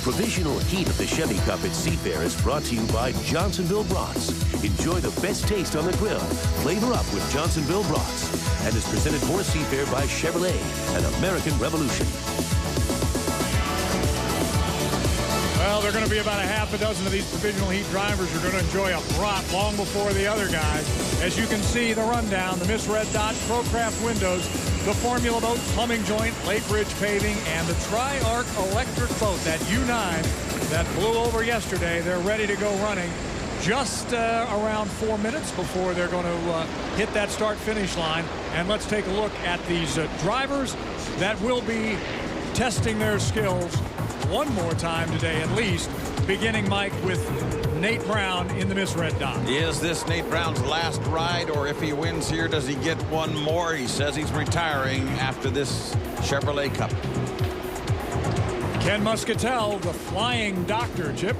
provisional heat of the Chevy Cup at Seafair is brought to you by Johnsonville Brats. Enjoy the best taste on the grill. Flavor up with Johnsonville Brats. And is presented for Seafair by Chevrolet, an American Revolution. Well, there are going to be about a half a dozen of these provisional heat drivers who are going to enjoy a brat long before the other guys. As you can see, the rundown, the Miss Red Dot, Procraft windows, the Formula boat, plumbing joint, Lake Ridge paving, and the Tri-Arc electric boat, that U9 that flew over yesterday. They're ready to go running just around 4 minutes before they're going to hit that start-finish line. And let's take a look at these drivers that will be testing their skills one more time today at least, beginning, Mike, with Nate Brown in the Miss Red Dot. Is this Nate Brown's last ride, or if he wins here, does he get one more? He says he's retiring after this Chevrolet Cup. Ken Muscatel, the flying doctor, Chip.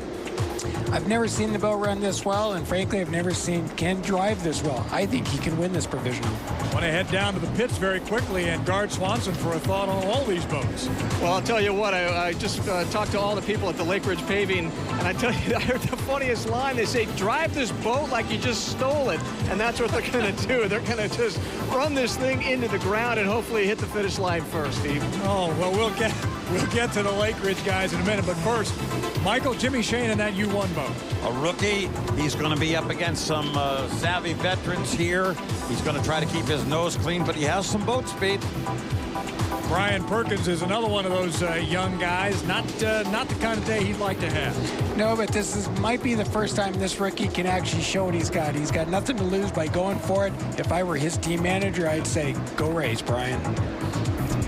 I've never seen the boat run this well, and frankly, I've never seen Ken drive this well. I think he can win this provisional. Want to head down to the pits very quickly and guard Swanson for a thought on all these boats. Well, I'll tell you what, I just talked to all the people at the Lake Ridge Paving, and I tell you, I heard the funniest line. They say, drive this boat like you just stole it, and that's what they're going to do. They're going to just run this thing into the ground and hopefully hit the finish line first, Steve. Oh, well, we'll get to the Lake Ridge guys in a minute, but first, Michael, Jimmy Shane in that U1 boat. A rookie. He's going to be up against some savvy veterans here. He's going to try to keep his nose clean, but he has some boat speed. Brian Perkins is another one of those young guys. Not the kind of day he'd like to have. No, but this might be the first time this rookie can actually show what he's got. He's got nothing to lose by going for it. If I were his team manager, I'd say, go race, Brian.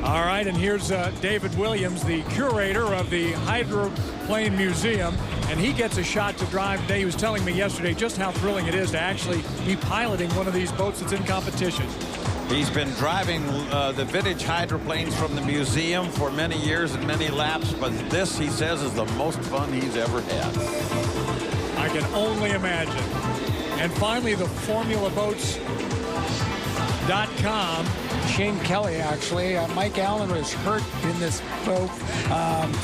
All right, and here's David Williams, the curator of the Hydroplane Museum, and he gets a shot to drive today. He was telling me yesterday just how thrilling it is to actually be piloting one of these boats that's in competition. He's been driving the vintage hydroplanes from the museum for many years and many laps, but this, he says, is the most fun he's ever had. I can only imagine. And finally, the formulaboats.com. Shane Kelly, actually. Mike Allen was hurt in this boat,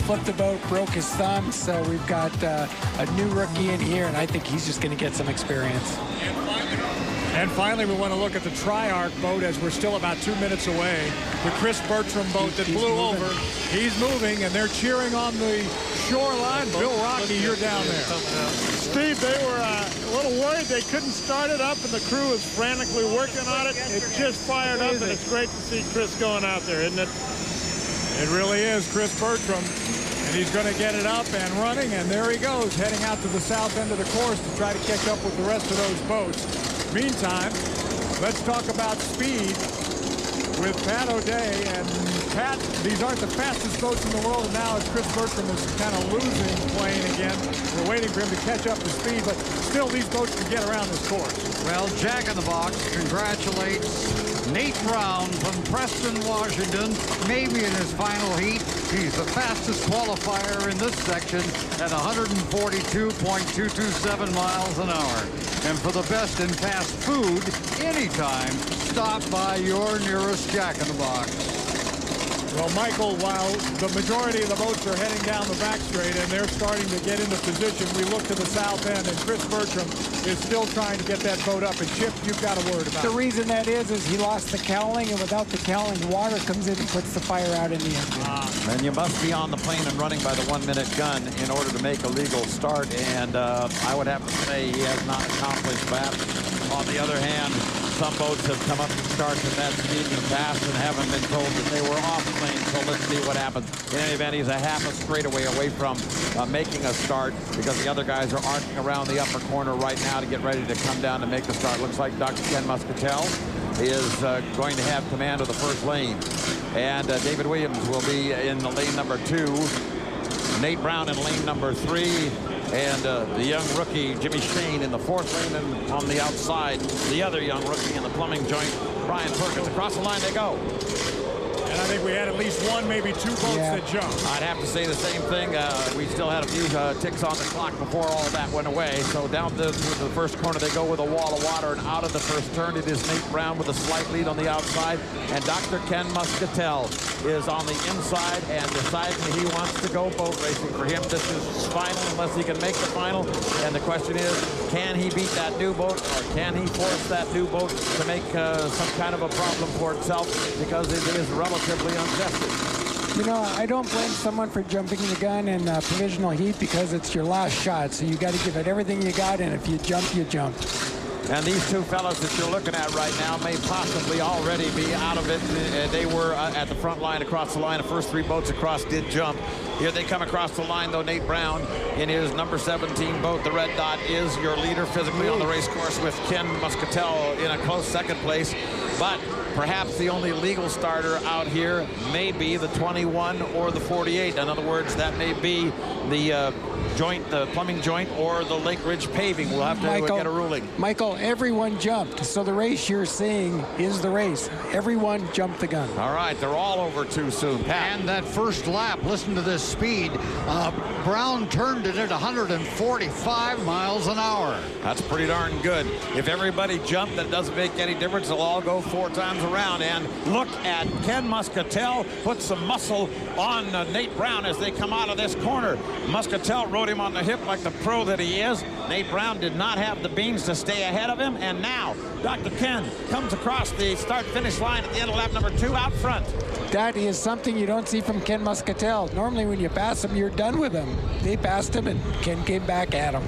flipped the boat, broke his thumb. So we've got a new rookie in here, and I think he's just going to get some experience. And finally, we want to look at the Tri-Arc boat as we're still about 2 minutes away. The Chris Bertram boat that blew over. He's moving, and they're cheering on the shoreline. Bill Rocky, you're down there. Steve, they were a little worried they couldn't start it up, and the crew was frantically working on it. It just fired up, and it's great to see Chris going out there, isn't it? It really is Chris Bertram, and he's going to get it up and running, and there he goes, heading out to the south end of the course to try to catch up with the rest of those boats. Meantime, let's talk about speed with Pat O'Day. And Pat, these aren't the fastest boats in the world, and now as Chris Bertram is kind of losing plane again, we're waiting for him to catch up to speed, but still these boats can get around this course. Well, Jack in the Box congratulates Nate Brown from Preston, Washington, maybe in his final heat. He's the fastest qualifier in this section at 142.227 miles an hour. And for the best in fast food, anytime, stop by your nearest Jack in the Box. Well, Michael, while the majority of the boats are heading down the back straight and they're starting to get into position, we look to the south end, and Chris Bertram is still trying to get that boat up. And Chip, you've got a word about it. The reason that is he lost the cowling, and without the cowling, water comes in and puts the fire out in the engine. And you must be on the plane and running by the 1 minute gun in order to make a legal start. And I would have to say he has not accomplished that. On the other hand, some boats have come up to start at that speed in the past and haven't been told that they were off plane. So let's see what happens. In any event, he's a half a straightaway away from making a start, because the other guys are arcing around the upper corner right now to get ready to come down and make the start. Looks like Dr. Ken Muscatel is going to have command of the first lane. And David Williams will be in the lane number 2. Nate Brown in lane number 3. And the young rookie, Jimmy Shane, in the 4th lane, and on the outside, the other young rookie in the plumbing joint, Brian Perkins. Across the line they go. And I think we had at least one, maybe two boats that jumped. I'd have to say the same thing. We still had a few ticks on the clock before all of that went away. So down to the first corner, they go with a wall of water, and out of the first turn, it is Nate Brown with a slight lead on the outside, and Dr. Ken Muscatel is on the inside and deciding he wants to go boat racing. For him, this is final unless he can make the final, and the question is, can he beat that new boat, or can he force that new boat to make some kind of a problem for itself, because it is relatively untested. You know, I don't blame someone for jumping the gun in provisional heat, because it's your last shot, so you got to give it everything you got, and if you jump, you jump. And these two fellows that you're looking at right now may possibly already be out of it. They were at the front line, across the line. The first three boats across did jump. Here they come across the line, though. Nate Brown in his number 17 boat. The red dot is your leader physically on the race course, with Ken Muscatel in a close second place. But perhaps the only legal starter out here may be the 21 or the 48. In other words, that may be the joint, the plumbing joint, or the Lake Ridge paving. We'll have to get a ruling. Michael, everyone jumped. So the race you're seeing is the race. Everyone jumped the gun. All right, they're all over too soon. Pat. And that first lap, listen to this speed. Brown turned it at 145 miles an hour. That's pretty darn good. If everybody jumped, that doesn't make any difference. They'll all go 4 times around. And look at Ken Muscatel put some muscle on Nate Brown as they come out of this corner. Muscatel rode him on the hip like the pro that he is. Nate Brown did not have the beans to stay ahead of him. And now Dr. Ken comes across the start-finish line at the end of lap number 2 out front. That is something you don't see from Ken Muscatel. Normally when you pass him, you're done with him. They passed him, and Ken came back at him.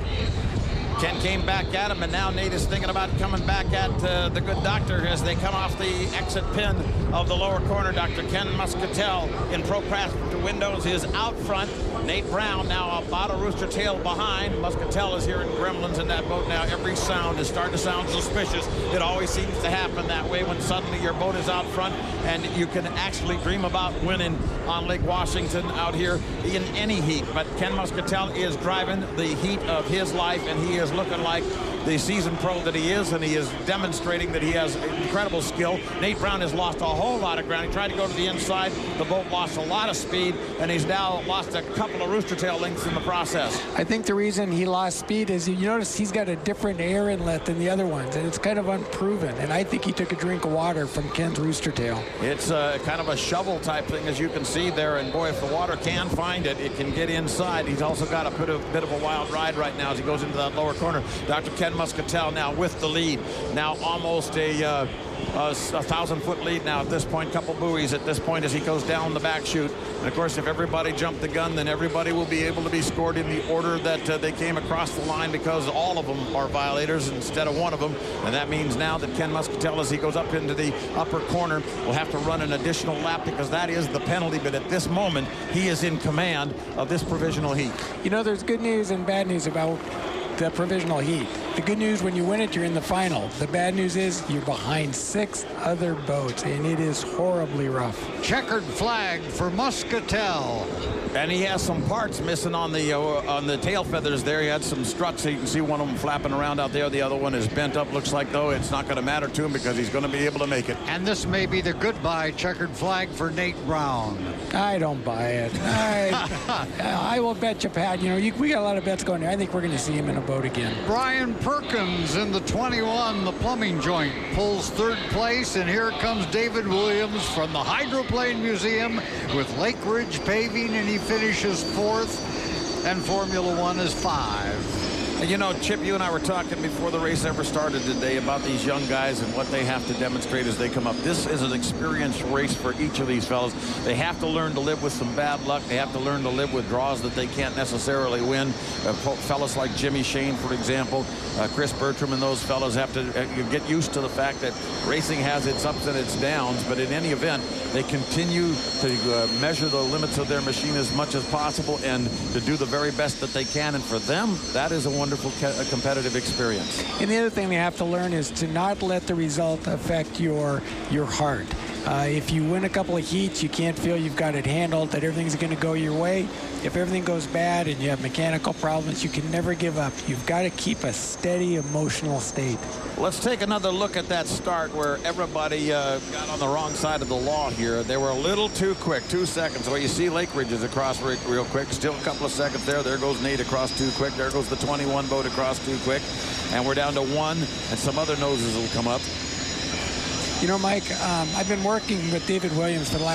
Ken came back at him, and now Nate is thinking about coming back at the good doctor as they come off the exit pin of the lower corner. Dr. Ken Muscatel in Pro Craft windows is out front. Nate Brown now about a rooster tail behind. Muscatel is here in Gremlins in that boat now. Every sound is starting to sound suspicious. It always seems to happen that way when suddenly your boat is out front and you can actually dream about winning on Lake Washington out here in any heat. But Ken Muscatel is driving the heat of his life, and he is looking like the seasoned pro that he is, and he is demonstrating that he has incredible skill. Nate Brown has lost a whole lot of ground. He tried to go to the inside. The boat lost a lot of speed, and he's now lost a couple of rooster tail lengths in the process. I think the reason he lost speed is you notice he's got a different air inlet than the other ones, and it's kind of unproven. And I think he took a drink of water from Ken's rooster tail. It's kind of a shovel type thing, as you can see there. And boy, if the water can find it, it can get inside. He's also got a bit of a wild ride right now as he goes into that lower corner. Dr. Ken Muscatel now with the lead. Now almost a 1,000-foot lead now at this point. Couple buoys at this point as he goes down the back chute. And of course, if everybody jumped the gun, then everybody will be able to be scored in the order that they came across the line, because all of them are violators instead of one of them. And that means now that Ken Muscatel, as he goes up into the upper corner, will have to run an additional lap, because that is the penalty. But at this moment, he is in command of this provisional heat. You know, there's good news and bad news about the provisional heat. The good news, when you win it, you're in the final. The bad news is you're behind 6 other boats, and it is horribly rough. Checkered flag for Muscatel. And he has some parts missing on the tail feathers there. He had some struts, so you can see one of them flapping around out there. The other one is bent up. Looks like, though, it's not going to matter to him, because he's going to be able to make it. And this may be the goodbye checkered flag for Nate Brown. I don't buy it. I will bet you, Pat. You know, we got a lot of bets going there. I think we're going to see him in a boat again. Brian Perkins in the 21, the plumbing joint, pulls 3rd place. And here comes David Williams from the Hydroplane Museum with Lake Ridge Paving, and he finishes 4th, and Formula One is 5. You know, Chip, you and I were talking before the race ever started today about these young guys and what they have to demonstrate as they come up. This is an experienced race for each of these fellas. They have to learn to live with some bad luck. They have to learn to live with draws that they can't necessarily win. Fellas like Jimmy Shane, for example, Chris Bertram, and those fellas have to get used to the fact that racing has its ups and its downs, but in any event, they continue to measure the limits of their machine as much as possible and to do the very best that they can. And for them, that is a wonderful competitive experience. And the other thing they have to learn is to not let the result affect your heart. If you win a couple of heats, you can't feel you've got it handled, that everything's going to go your way. If everything goes bad and you have mechanical problems, you can never give up. You've got to keep a steady emotional state. Let's take another look at that start where everybody got on the wrong side of the law here. They were a little too quick, 2 seconds. Well, you see Lake Ridge is across real quick. Still a couple of seconds there. There goes Nate across too quick. There goes the 21 boat across too quick. And we're down to 1, and some other noses will come up. You know, Mike, I've been working with David Williams for the last